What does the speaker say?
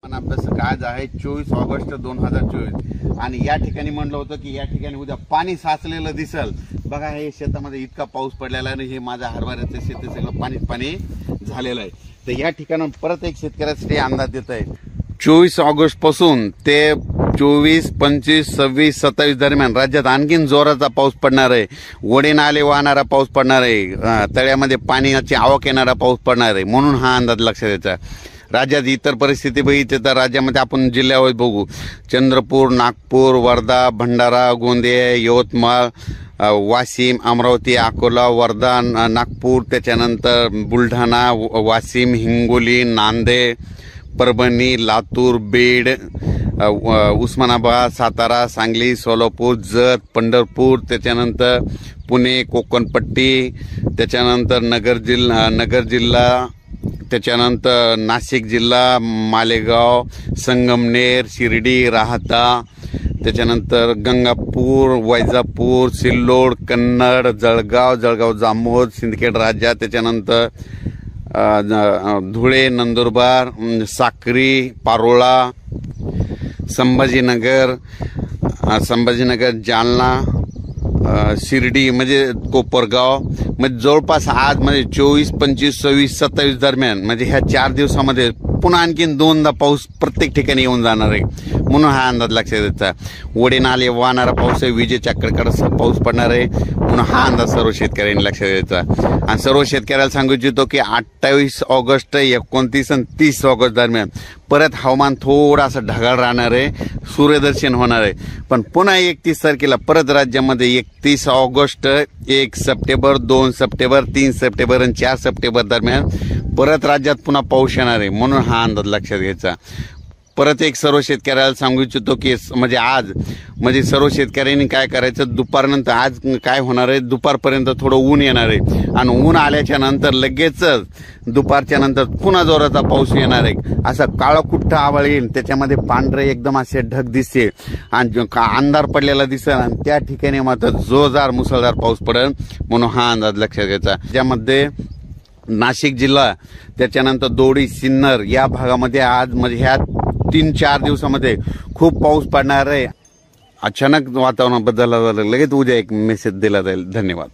अभ्यासक आज आहे 24 ऑगस्ट 2024 आणि या ठिकाणी म्हणलं होतं की या ठिकाणी उद्या पाणी साचलेलं दिसल। बघा हे शेतामध्ये इतका पाऊस पडलेला आहे, हे माझ्या हरभऱ्याचं शेत सगळं पाणीच पाणी झालेलं आहे। तर या ठिकाणी परत एक शेतकऱ्यासाठी अंदाज देत आहे 24 ऑगस्ट पासून ते 24, 25, 26, 27 दरम्यान राज्यात आणखीन जोराचा पाऊस पडणार आहे। ओढे नाले वाहणारा पाऊस पडणार आहे, तळ्यामध्ये पाण्याची आवक येणारा पाऊस पडणार आहे, म्हणून हा अंदाज लक्षात द्यायचा। राज्यात इतर परिस्थिती बघितली तर राज्यामध्ये आपण जिल्ह्यावर बघू चंद्रपूर, नागपूर, वर्धा, भंडारा, गोंदिया, यवतमाळ, वाशिम, अमरावती, अकोला, वर्धा, नागपूर, त्याच्यानंतर बुलढाणा, वाशिम, हिंगोली, नांदेड, परभणी, लातूर, बीड, उस्मानाबाद, सातारा, सांगली, सोलापूर, जत, पंढरपूर, त्याच्यानंतर पुणे, कोकणपट्टी, त्याच्यानंतर नगर जिल्हा, त्याच्यानंतर नाशिक जिल्हा, मालेगाव, संगमनेर, शिर्डी, राहता, त्याच्यानंतर गंगापूर, वैजापूर, सिल्लोड, कन्नड, जळगाव जामोद, सिंदखेड राजा, त्याच्यानंतर धुळे, नंदुरबार, साक्री, पारोळा, संभाजीनगर, जालना, शिर्डी म्हणजे कोपरगाव, म्हणजे जवळपास आज म्हणजे 24, 25, 26, 27 दरम्यान म्हणजे ह्या 4 दिवसामध्ये पुन्हा आणखीन 2दा पाऊस प्रत्येक ठिकाणी येऊन जाणार आहे, म्हणून हा अंदाज लक्षात द्यायचा। ओढे नाले वाहणारा पाऊस आहे, विजेच्या कडकडासह पाऊस पडणार आहे, म्हणून हा अंदाज सर्व शेतकऱ्यांनी लक्षात द्यायचा। आणि सर्व शेतकऱ्याला सांगू इच्छितो की 28 ऑगस्ट, 29 आणि 30 ऑगस्ट दरम्यान परत हवामान थोडासा ढगाळ राहणार आहे, सूर्यदर्शन होणार आहे, पण पुन्हा 31 तारखेला परत राज्यामध्ये 31 ऑगस्ट, 1 सप्टेंबर, 2 सप्टेंबर, 3 सप्टेंबर आणि 4 सप्टेंबर दरम्यान परत राज्यात पुन्हा पाऊस येणार आहे, म्हणून हा अंदाज लक्षात घ्यायचा। परत एक सर्व शेतकऱ्याला सांगू इच्छितो की म्हणजे आज म्हणजे सर्व शेतकऱ्यांनी काय करायचं, दुपारनंतर आज काय होणार आहे, दुपारपर्यंत थोडं ऊन येणार आहे आणि ऊन आल्याच्या नंतर लगेचच दुपारच्या नंतर पुन्हा जोराचा पाऊस येणार आहे। असं काळकुट्ट आभाळ येईल, त्याच्यामध्ये पांढरे एकदम असे ढग दिसते आणि अंधार पडलेला दिसेल आणि त्या ठिकाणी मात्र जोरदार मुसळधार पाऊस पडेल, म्हणून हा अंदाज लक्षात घ्यायचा। ज्यामध्ये नाशिक जिल्हा, त्याच्यानंतर दोडी, सिन्नर या भागामध्ये आज म्हणजे ह्या 3-4 दिवसामध्ये खूप पाऊस पडणार आहे। अचानक वातावरण बदललं, लगेच उद्या एक मेसेज दिला जाईल। धन्यवाद।